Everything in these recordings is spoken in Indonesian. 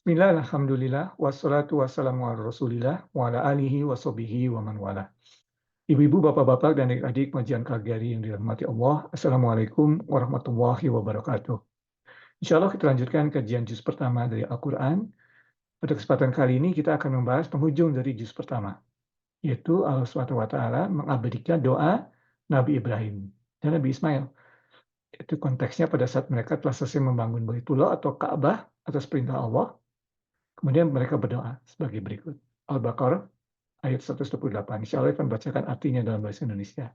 Bismillah, alhamdulillah, wassalatu wassalamu ala Rasulillah, wa ala alihi wa sahbihi wa man wala. Ibu-ibu, bapak-bapak, dan adik-adik majikan KGRI yang dirahmati Allah, Assalamualaikum warahmatullahi wabarakatuh. Insya Allah kita lanjutkan kajian juz pertama dari Al-Quran. Pada kesempatan kali ini kita akan membahas penghujung dari juz pertama, yaitu Allah SWT mengabadikan doa Nabi Ibrahim dan Nabi Ismail. Itu konteksnya pada saat mereka telah selesai membangun Baitullah atau Ka'bah atas perintah Allah. Kemudian mereka berdoa sebagai berikut. Al-Baqarah ayat 128. Insya Allah akan bacakan artinya dalam bahasa Indonesia.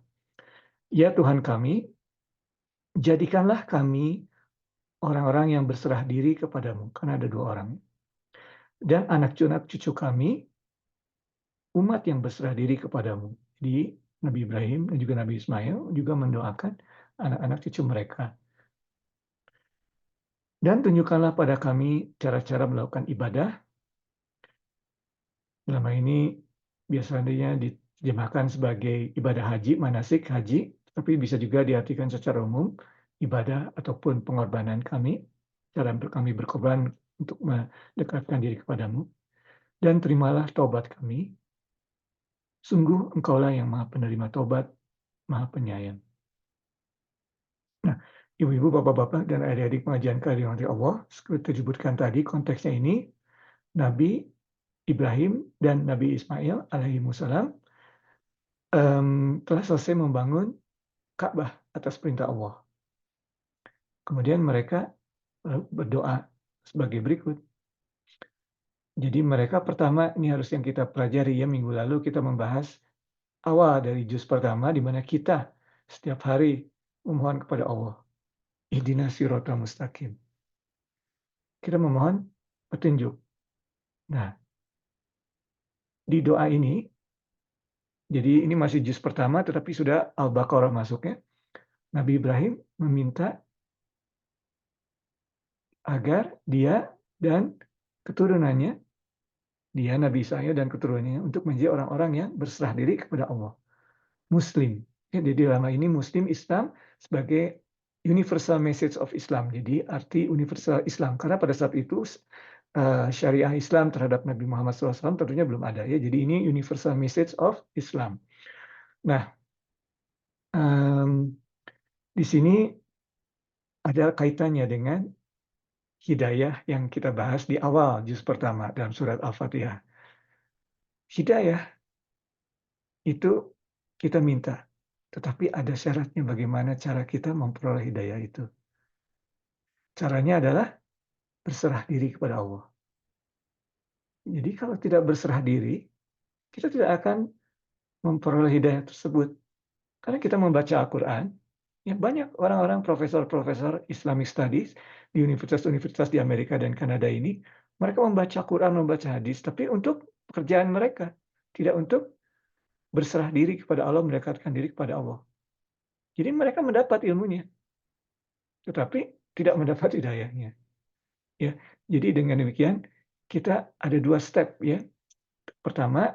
Ya Tuhan kami, jadikanlah kami orang-orang yang berserah diri kepadamu. Karena ada dua orang. Dan anak-anak cucu kami, umat yang berserah diri kepadamu. Jadi Nabi Ibrahim dan juga Nabi Ismail juga mendoakan anak-anak cucu mereka. Dan tunjukkanlah pada kami cara-cara melakukan ibadah. Selama ini biasanya diterjemahkan sebagai ibadah haji, manasik haji, tapi bisa juga diartikan secara umum, ibadah ataupun pengorbanan kami, cara kami berkorban untuk mendekatkan diri kepadamu, dan terimalah taubat kami. Sungguh Engkaulah yang Maha Penerima Taubat, Maha Penyayang. Nah, ibu-ibu, bapak-bapak, dan adik-adik pengajian kalian dari Allah, seperti disebutkan tadi, konteksnya ini, Nabi Ibrahim dan Nabi Ismail alaihimussalam telah selesai membangun Ka'bah atas perintah Allah. Kemudian mereka berdoa sebagai berikut. Jadi mereka pertama, ini harus yang kita pelajari ya, minggu lalu kita membahas awal dari juz pertama, di mana kita setiap hari memohon kepada Allah. Ihdinas siratal mustaqim. Kita memohon petunjuk. Nah, di doa ini, jadi ini masih juz pertama, tetapi sudah Al-Baqarah masuknya. Nabi Ibrahim meminta agar dia dan keturunannya, dia Nabi Isa dan keturunannya, untuk menjadi orang-orang yang berserah diri kepada Allah. Muslim. Ya, jadi dalam hal ini Muslim Islam sebagai universal message of Islam. Jadi arti universal Islam. Karena pada saat itu syariah Islam terhadap Nabi Muhammad SAW tentunya belum ada. Ya. Jadi ini universal message of Islam. Nah, di sini ada kaitannya dengan hidayah yang kita bahas di awal juz pertama dalam surat Al-Fatihah. Hidayah itu kita minta, tetapi ada syaratnya bagaimana cara kita memperoleh hidayah itu. Caranya adalah berserah diri kepada Allah. Jadi kalau tidak berserah diri, kita tidak akan memperoleh hidayah tersebut. Karena kita membaca Al-Quran, ya banyak orang-orang profesor-profesor Islamic Studies di universitas-universitas di Amerika dan Kanada ini, mereka membaca Quran, membaca hadis, tapi untuk pekerjaan mereka, tidak untuk berserah diri kepada Allah, mendekatkan diri kepada Allah. Jadi mereka mendapat ilmunya, tetapi tidak mendapat hidayahnya. Ya, jadi dengan demikian kita ada dua step ya. Pertama,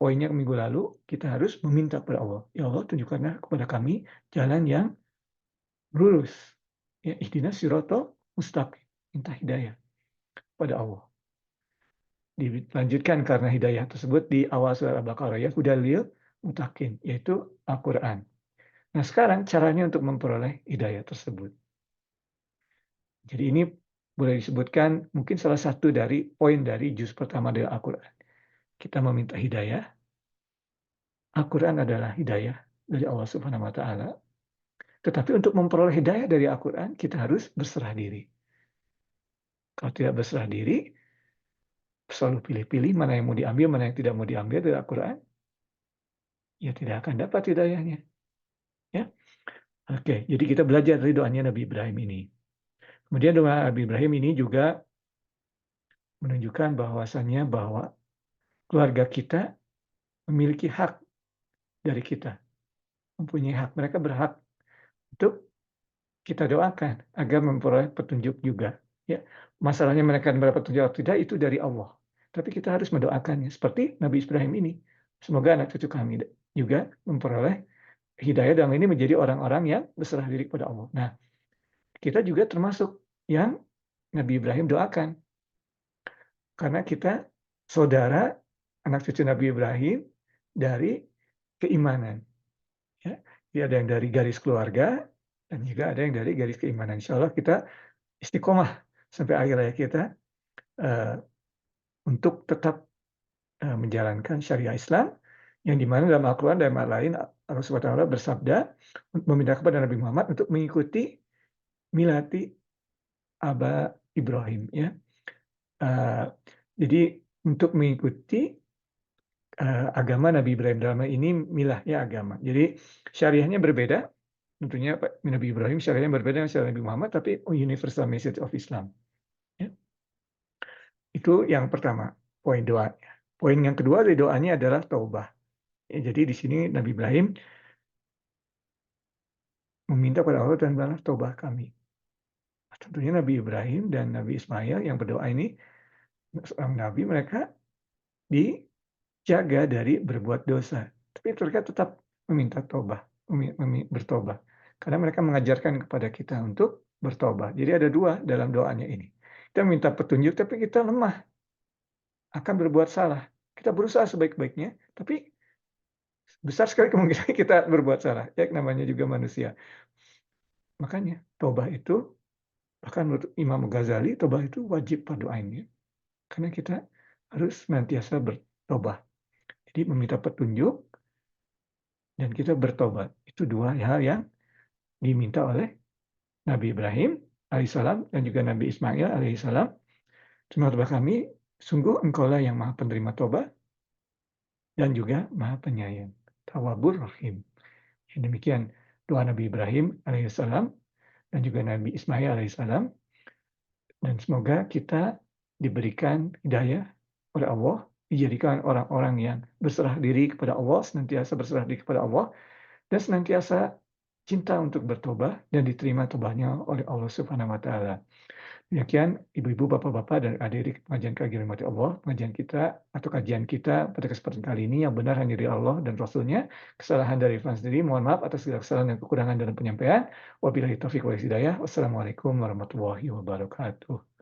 poinnya minggu lalu kita harus meminta kepada Allah. Ya Allah, tunjukkanlah kepada kami jalan yang lurus. Ya, ihdinas siratal mustaqim. Minta hidayah pada Allah. Dilanjutkan karena hidayah tersebut di awal surah Al-Baqarah ya, hudal lil muttaqin, yaitu Al-Qur'an. Nah, sekarang caranya untuk memperoleh hidayah tersebut. Jadi ini boleh disebutkan mungkin salah satu dari poin dari juz pertama dari Al-Quran. Kita meminta hidayah. Al-Quran adalah hidayah dari Allah Subhanahu wa Ta'ala. Tetapi untuk memperoleh hidayah dari Al-Quran, kita harus berserah diri. Kalau tidak berserah diri, selalu pilih-pilih mana yang mau diambil, mana yang tidak mau diambil dari Al-Quran, ya tidak akan dapat hidayahnya. Ya, oke. Jadi kita belajar dari doanya Nabi Ibrahim ini. Kemudian doa Nabi Ibrahim ini juga menunjukkan bahwasannya bahwa keluarga kita memiliki hak dari kita, mempunyai hak. Mereka berhak untuk kita doakan agar memperoleh petunjuk juga. Ya, masalahnya mereka mendapat petunjuk atau tidak itu dari Allah. Tapi kita harus mendoakannya. Seperti Nabi Ibrahim ini. Semoga anak cucu kami juga memperoleh hidayah dalam ini menjadi orang-orang yang berserah diri kepada Allah. Nah, kita juga termasuk yang Nabi Ibrahim doakan. karena kita saudara, anak cucu Nabi Ibrahim dari keimanan, ya. Jadi ada yang dari garis keluarga dan juga ada yang dari garis keimanan. Insya Allah kita istiqomah sampai akhir hayat kita, eee, untuk tetap, menjalankan syariat Islam yang di mana dalam Al-Quran dan ayat lain Allah Subhanahu wa taala bersabda meminta kepada Nabi Muhammad untuk mengikuti milati aba Ibrahim, ya. Eee, jadi untuk mengikuti, agama Nabi Ibrahim, dalam hal ini milahnya agama. Jadi syariahnya berbeda, tentunya Nabi Ibrahim syariahnya berbeda dengan syariat Nabi Muhammad, tapi universal message of Islam, ya. Itu yang pertama, poin doanya. Poin yang kedua dari doanya adalah taubah. Ya, jadi di sini Nabi Ibrahim meminta kepada Allah dan balas taubah kami. Tentunya Nabi Ibrahim dan Nabi Ismail yang berdoa ini, seorang nabi, mereka dijaga dari berbuat dosa, tapi mereka tetap meminta tobat, bertobat. Karena mereka mengajarkan kepada kita untuk bertobat. Jadi ada dua dalam doanya ini. Kita minta petunjuk, tapi kita lemah akan berbuat salah. Kita berusaha sebaik-baiknya, tapi besar sekali kemungkinan kita berbuat salah. Ya, namanya juga manusia. Makanya tobat itu, bahkan menurut Imam Ghazali, tobat itu wajib fardu ain, ya. Karena kita harus senantiasa bertobat. Jadi meminta petunjuk dan kita bertobat. Itu dua hal yang diminta oleh Nabi Ibrahim alaihissalam dan juga Nabi Ismail alaihissalam. Firman Tuhan kami, sungguh engkaulah yang maha penerima tobat dan juga maha penyayang. Tawwabur Rahim. Yang demikian doa Nabi Ibrahim alaihissalam dan juga Nabi Ismail alaihissalam. Dan semoga kita diberikan hidayah oleh Allah, dijadikan orang-orang yang berserah diri kepada Allah, senantiasa berserah diri kepada Allah, dan senantiasa cinta untuk bertobat dan diterima tobatnya oleh Allah Subhanahu wa taala. Demikian ibu-ibu, bapak-bapak, dan adik-adik pengajian KG Rahmati Allah, pengajian kita atau kajian kita pada kesempatan kali ini yang benar hanya dari Allah dan Rasulnya, kesalahan dari Irfan sendiri, mohon maaf atas segala kesalahan dan kekurangan dalam penyampaian. Wabillahi taufiq wal hidayah. Wassalamualaikum warahmatullahi wabarakatuh.